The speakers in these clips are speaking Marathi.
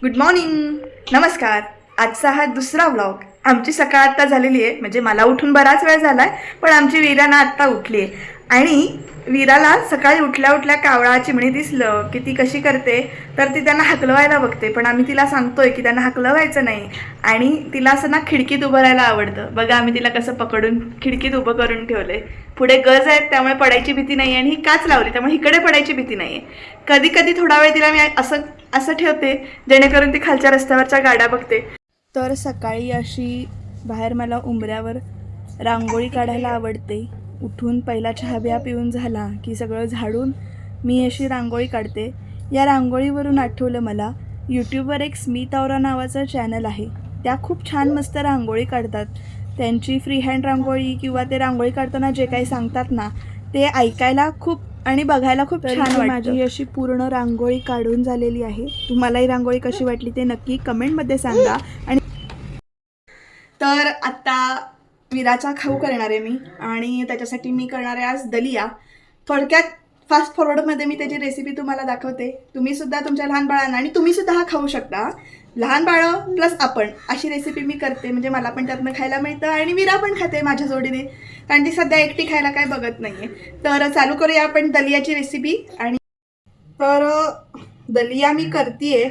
गुड मॉर्निंग, नमस्कार. आजचा हा दुसरा व्लॉग. आमची सकाळ आत्ता झालेली आहे, म्हणजे मला उठून बराच वेळ झाला आहे, पण आमची वीराना आत्ता उठली आहे. आणि वीराला सकाळी उठल्या उठल्या कावळा चिमणी दिसलं की ती कशी करते, तर ती त्यांना हकलवायला बघते. पण आम्ही तिला सांगतोय की त्यांना हकलवायचं नाही. आणि तिला असं ना खिडकीत उभं राहायला आवडतं. बघा आम्ही तिला कसं पकडून खिडकीत उभं करून ठेवलंय. पुढे गज आहेत त्यामुळे पडायची भीती नाही आहे, आणि ही काच लावली त्यामुळे इकडे पडायची भीती नाही आहे. कधी कधी थोडा वेळ तिला मी असं असं ठेवते जेणेकरून ती खालच्या रस्त्यावरच्या गाड्या बघते. तर सकाळी अशी बाहेर मला उंबऱ्यावर रांगोळी काढायला आवडते. उठून पहिला चहा बिया पिऊन झाला की सगळं झाडून मी अशी रांगोळी काढते. या रांगोळीवरून आठवलं मला, यूट्यूबवर एक स्मित औरा नावाचं चॅनल आहे. त्या खूप छान मस्त रांगोळी काढतात. त्यांची फ्री हँड रांगोळी किंवा ते रांगोळी काढताना जे काही सांगतात ना, ते ऐकायला खूप आणि बघायला खूप छान वाटतं. माझी अशी पूर्ण रांगोळी काढून झालेली आहे. तुम्हालाही रांगोळी कशी वाटली ते नक्की कमेंटमध्ये सांगा. आणि तर आता विराचा खाऊ करणार आहे मी, आणि त्याच्यासाठी मी करणार आहे आज दलिया. थोडक्यात फास्ट फॉरवर्डमध्ये मी त्याची रेसिपी तुम्हाला दाखवते. तुम्ही सुद्धा तुमच्या लहान बाळांना, आणि तुम्ही सुद्धा हा खाऊ शकता, लहान बाळं प्लस आपण, अशी रेसिपी मी करते. म्हणजे मला पण त्यातनं खायला मिळतं आणि विरा पण खाते माझ्या जोडीने, कारण ती सध्या एकटी खायला काय बघत नाहीये. तर चालू करूया आपण दलियाची रेसिपी. आणि तर दलिया मी करतेय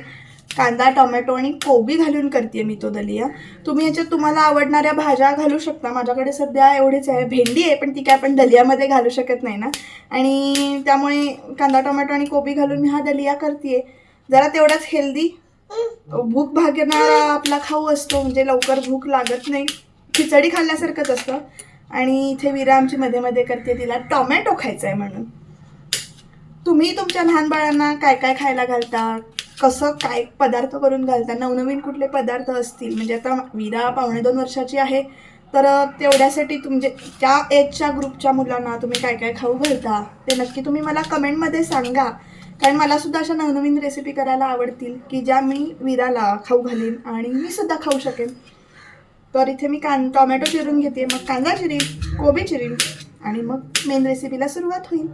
कांदा, टोमॅटो आणि कोबी घालून करते मी तो दलिया. तुम्ही याच्यात तुम्हाला आवडणाऱ्या भाज्या घालू शकता. माझ्याकडे सध्या एवढीच आहे, भेंडी आहे, पण ती काय आपण दलियामध्ये घालू शकत नाही ना, आणि त्यामुळे कांदा, टोमॅटो आणि कोबी घालून मी हा दलिया करते. जरा तेवढाच हेल्दी, भूक भागणारा आपला खाऊ असतो, म्हणजे लवकर भूक लागत नाही, खिचडी खाल्ल्यासारखंच असतं. आणि इथे विरा आमची मध्ये मध्ये करते, तिला टोमॅटो खायचा आहे म्हणून. तुम्ही तुमच्या लहान बाळांना काय काय खायला घालता, कसं काय पदार्थ करून घालता, नवनवीन कुठले पदार्थ असतील, म्हणजे आता विरा 1.25 वर्षाची आहे, तर तेवढ्यासाठी तुमचे त्या एजच्या ग्रुपच्या मुलांना तुम्ही काय काय खाऊ घालता ते नक्की तुम्ही मला कमेंटमध्ये सांगा. कारण मला सुद्धा अशा नवनवीन रेसिपी करायला आवडतील की ज्या मी विराला खाऊ घालीन आणि मी सुद्धा खाऊ शकेन. तर इथे मी टोमॅटो चिरून घेते, मग कांदा चिरीन, कोबी चिरीन, आणि मग मेन रेसिपीला सुरुवात होईल.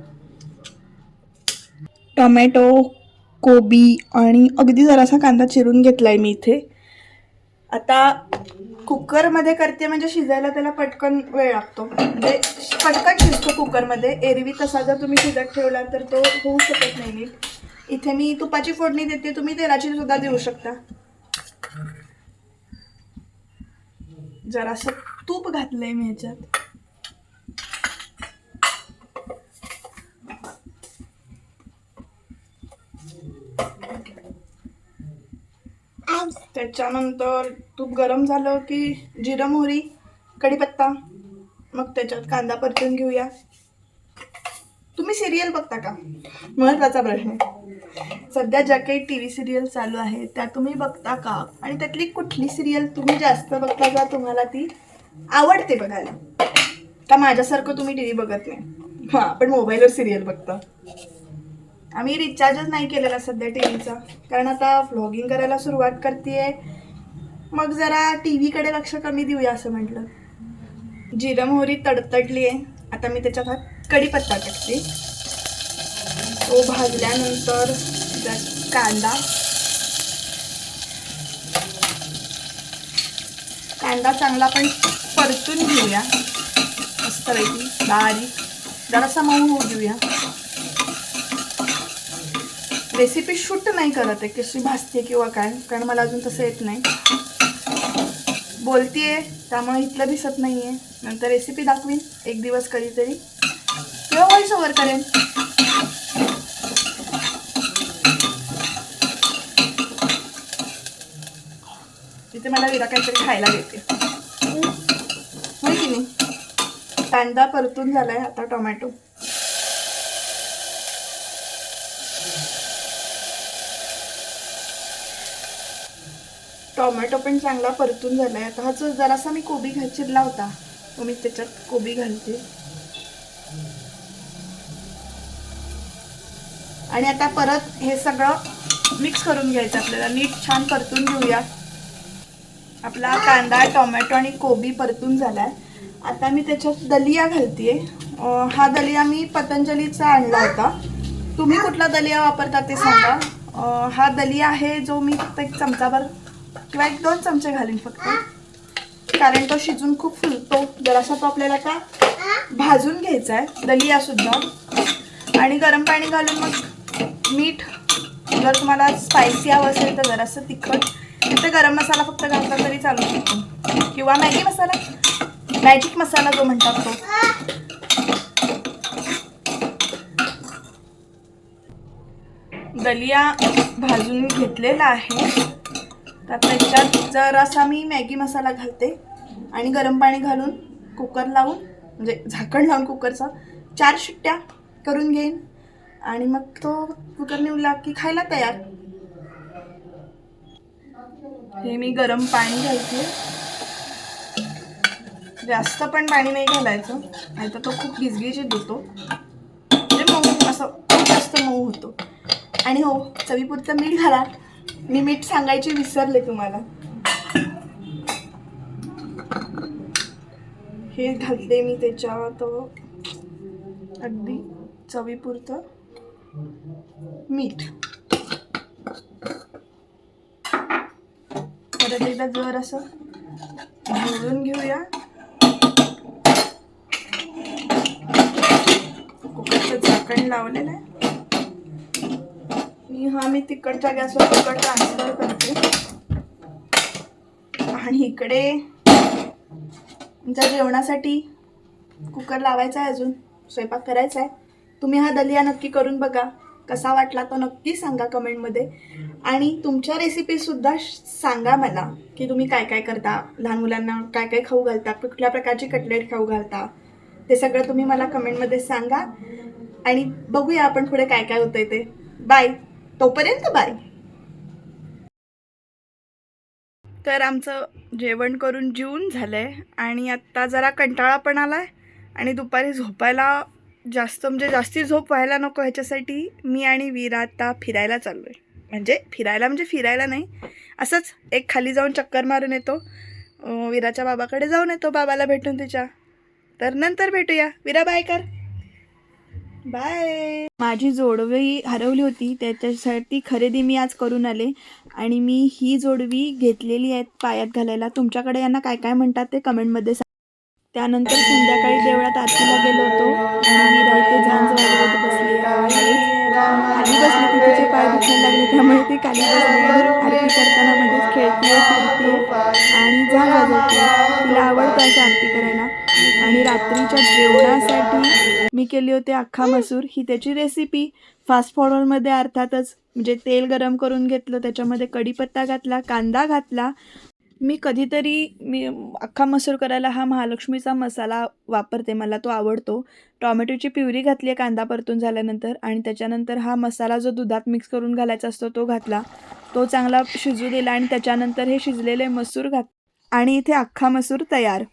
टोमॅटो, कोबी आणि अगदी जरासा कांदा चिरून घेतलाय मी इथे. आता कुकरमध्ये करते म्हणजे शिजायला त्याला पटकन वेळ लागतो, म्हणजे पटकन शिजतो कुकरमध्ये. एरवी तसा जर तुम्ही शिजत ठेवला तर तो होऊ शकत नाही नीट. इथे मी तुपाची फोडणी देते, तुम्ही तेलाची सुद्धा देऊ शकता. जरासं तूप घातलंय मी ह्याच्यात. त्याच्यानंतर तूप गरम झालं की जिरं, मोहरी, कढीपत्ता, मग त्याच्यात कांदा परतून घेऊया. तुम्ही सिरियल बघता का? महत्त्वाचा प्रश्न आहे. सध्या ज्या काही TV सिरियल चालू आहे त्या तुम्ही बघता का, आणि त्यातली कुठली सिरियल तुम्ही जास्त बघता का, तुम्हाला ती आवडते बघायला, का माझ्यासारखं तुम्ही TV बघत नाही? हां, पण मोबाईलवर सिरियल बघता. आम्ही रिचार्जच नाही केलेला सध्या TVचा, कारण आता व्लॉगिंग करायला सुरुवात करते, मग जरा TV कडे लक्ष कमी देऊया असं म्हटलं. जिरं मोहरी तडतडली आहे, आता मी त्याच्यात हा कढीपत्ता टाकते. तो भाजल्यानंतर कांदा चांगला पण परतून घेऊया, मस्तपैकी बारीक, जरासा मऊ होऊ देऊया. रेसिपी शूट नाही करत आहे कशी भाजते किंवा काय, कारण मला अजून तसं येत नाही. बोलतीये त्यामुळे इथलं दिसत नाहीये. नंतर रेसिपी दाखवीन एक दिवस कधीतरी, किंवा व्हॉइस ओव्हर करेन. तिथे मला विरा काहीतरी खायला देते, होय की नाही. कांदा परतून झालाय, आता टोमॅटो. टोमॅटो पण चांगला परतून झालाय. आता हा जो जरासा मी कोबी चिरला होता तो मी त्याच्यात कोबी घालते. आणि आता परत हे सगळं मिक्स करून घ्यायचं आपल्याला, नीट छान परतून घेऊया. आपला कांदा, टोमॅटो आणि कोबी परतून झालाय. आता मी त्याच्यात दलिया घालते. हा दलिया मी पतंजलीचा आणला होता. तुम्ही कुठला दलिया वापरता ते सांगा. हा दलिया आहे जो मी फक्त एक चमचाभर किंवा 1-2 चमचे घालीन फक्त, कारण तो शिजून खूप फुलतो. जरासा तो आपल्याला का भाजून घ्यायचा आहे दलियासुद्धा. आणि गरम पाणी घालून मग मीठ, जर तुम्हाला स्पायसी हवं असेल तर जरासं तिखट, तर गरम मसाला फक्त घातला तरी चालू शकतो, किंवा मॅगी मसाला, मॅजिक मसाला जो म्हणतात तो. दलिया भाजून घेतलेला आहे, तर त्याच्यात जरासा मी मॅगी मसाला घालते आणि गरम पाणी घालून कुकर लावून, म्हणजे झाकण लावून कुकरचा 4 शिट्ट्या करून घेईन आणि मग तो कुकर निवडला की खायला तयार. हे मी गरम पाणी घालते, जास्त पण पाणी नाही घालायचं, नाहीतर तो खूप गिजगिजीत होतो, म्हणजे मऊ असं खूप जास्त मऊ होतो. आणि हो, चवीपुरतं मीठ घाला. मी मीठ सांगायची विसरले तुम्हाला. हे घालते मी त्याच्यात अगदी चवीपुरतं मीठ. परत एकदा जर असं ढवळून घेऊया. कुकरचं झाकण लावलेलं आहे. मी तिकडच्या गॅसवर कुकर ट्रान्सफर करते आणि इकडे तुमच्या जेवणासाठी कुकर लावायचा आहे, अजून स्वयंपाक करायचा आहे. तुम्ही हा दलिया नक्की करून बघा, कसा वाटला तो नक्की सांगा कमेंटमध्ये. आणि तुमच्या रेसिपीसुद्धा सांगा मला, की तुम्ही काय काय करता, लहान मुलांना काय काय खाऊ घालता, कुठल्या प्रकारची कटलेट खाऊ घालता, ते सगळं तुम्ही मला कमेंटमध्ये सांगा. आणि बघूया आपण पुढे काय काय होतंय ते. बाय, तोपर्यंत बाय. तर आमचं जेवण करून जेवून झालं आहे आणि आत्ता जरा कंटाळा पण आला आहे आणि दुपारी झोपायला जास्ती झोप व्हायला नको ह्याच्यासाठी मी आणि वीरा आता फिरायला चाललो आहे. म्हणजे फिरायला नाही, असंच एक खाली जाऊन चक्कर मारून येतो, वीराच्या बाबाकडे जाऊन येतो, बाबाला भेटून तिच्या. तर नंतर भेटूया. वीरा बाय कर. बाय. माझी जोडवी हरवली होती, त्याच्यासाठी खरेदी मी आज करून आले आणि मी ही जोडवी घेतलेली आहेत पायात घालायला. तुमच्याकडे यांना काय काय म्हणतात ते कमेंटमध्ये सांगा. त्यानंतर संध्याकाळी देवळात आरतीला गेलो होतो आणि वीरा इथे झांज वाजवत बसली. खाली बसली, ती तिचे पाय दुखायला लागले त्यामुळे ती खाली बसली. आरती करताना मध्येच खेळतीये, फिरतीये आणि झांज वाजवते. तिला आवडतं असं आरती करायला. आणि रात्रीच्या जेवणासाठी मी केली होती अख्खा मसूर. ही त्याची रेसिपी फास्ट फॉरवर्डमध्ये अर्थातच, म्हणजे तेल गरम करून घेतलं, त्याच्यामध्ये कढीपत्ता घातला, कांदा घातला. मी कधीतरी अख्खा मसूर करायला हा महालक्ष्मीचा मसाला वापरते, मला तो आवडतो. टॉमॅटोची प्युरी घातली आहे कांदा परतून झाल्यानंतर आणि त्याच्यानंतर हा मसाला जो दुधात मिक्स करून घालायचा असतो तो घातला, तो चांगला शिजू दिला आणि त्याच्यानंतर हे शिजलेले मसूर आणि इथे अख्खा मसूर तयार.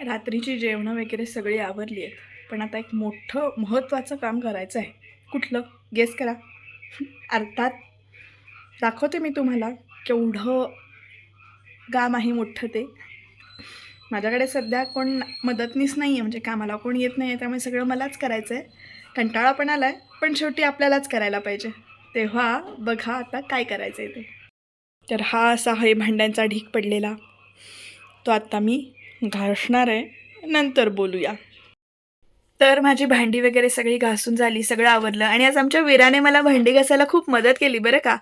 रात्रीची जेवणं वगैरे सगळी आवरली आहेत, पण आता एक मोठं महत्त्वाचं काम करायचं आहे. कुठलं गेस करा. अर्थात दाखवते मी तुम्हाला केवढं काम आहे मोठं ते. माझ्याकडे सध्या कोण मदतनीस नाही आहे, म्हणजे कामाला कोण येत नाही आहे, त्यामुळे सगळं मलाच करायचं आहे. कंटाळा पण आला आहे, पण शेवटी आपल्यालाच करायला पाहिजे. तेव्हा बघा आता काय करायचं आहे ते. तर हा असा हे भांड्यांचा ढीग पडलेला, तो आता मी घासणार आहे, नंतर बोलूया. तर माझी भांडी वगैरे सगळी घासून झाली, सगळं आवरलं आणि आज आमच्या वीराने मला भांडी घासायला खूप मदत केली बरं का.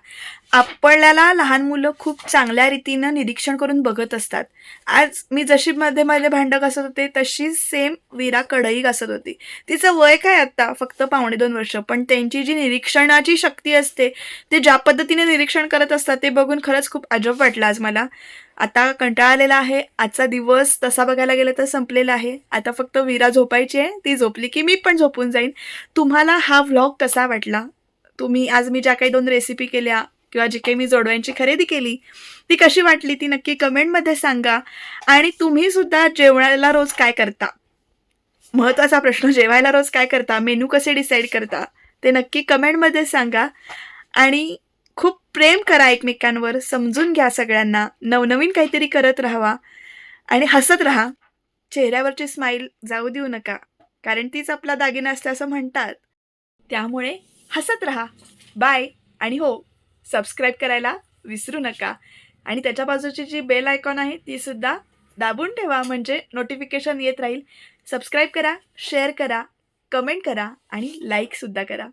आपल्याला लहान मुलं खूप चांगल्या रीतीनं निरीक्षण करून बघत असतात. आज मी जशी मध्ये मध्ये भांडं घासत होते तशीच सेम वीरा कढई घासत होती. तिचं वय काय आत्ता फक्त 2.5 वर्ष, पण त्यांची जी निरीक्षणाची शक्ती असते, ते ज्या पद्धतीने निरीक्षण करत असतात ते बघून खरंच खूप अजब वाटलं आज मला. आता कंटाळा आलेला आहे, आजचा दिवस तसा बघायला गेलं तर संपलेला आहे. आता फक्त वीरा झोपायची आहे, ती झोपली की मी पण झोपून जाईन. तुम्हाला हा व्लॉग कसा वाटला? आज मी ज्या काही 2 रेसिपी केल्या किंवा जी काही मी जोडव्यांची खरेदी केली ती कशी वाटली ती नक्की कमेंटमध्ये सांगा. आणि तुम्हीसुद्धा जेवणाला रोज काय करता? महत्त्वाचा प्रश्न, जेवायला रोज काय करता? मेनू कसे डिसाईड करता? ते नक्की कमेंटमध्ये सांगा. आणि खूप प्रेम करा एकमेकांवर, समजून घ्या सगळ्यांना, नवनवीन काहीतरी करत राहावा आणि हसत राहा. चेहऱ्यावरची स्माईल जाऊ देऊ नका, कारण तीच आपला दागिना असते असं म्हणतात. त्यामुळे हसत राहा. बाय. आणि हो, सबस्क्राईब करायला विसरू नका आणि त्याच्या बाजूची जी बेल आयकॉन आहे तीसुद्धा दाबून ठेवा, म्हणजे नोटिफिकेशन येत राहील. सबस्क्राईब करा, शेअर करा, कमेंट करा आणि लाईकसुद्धा करा.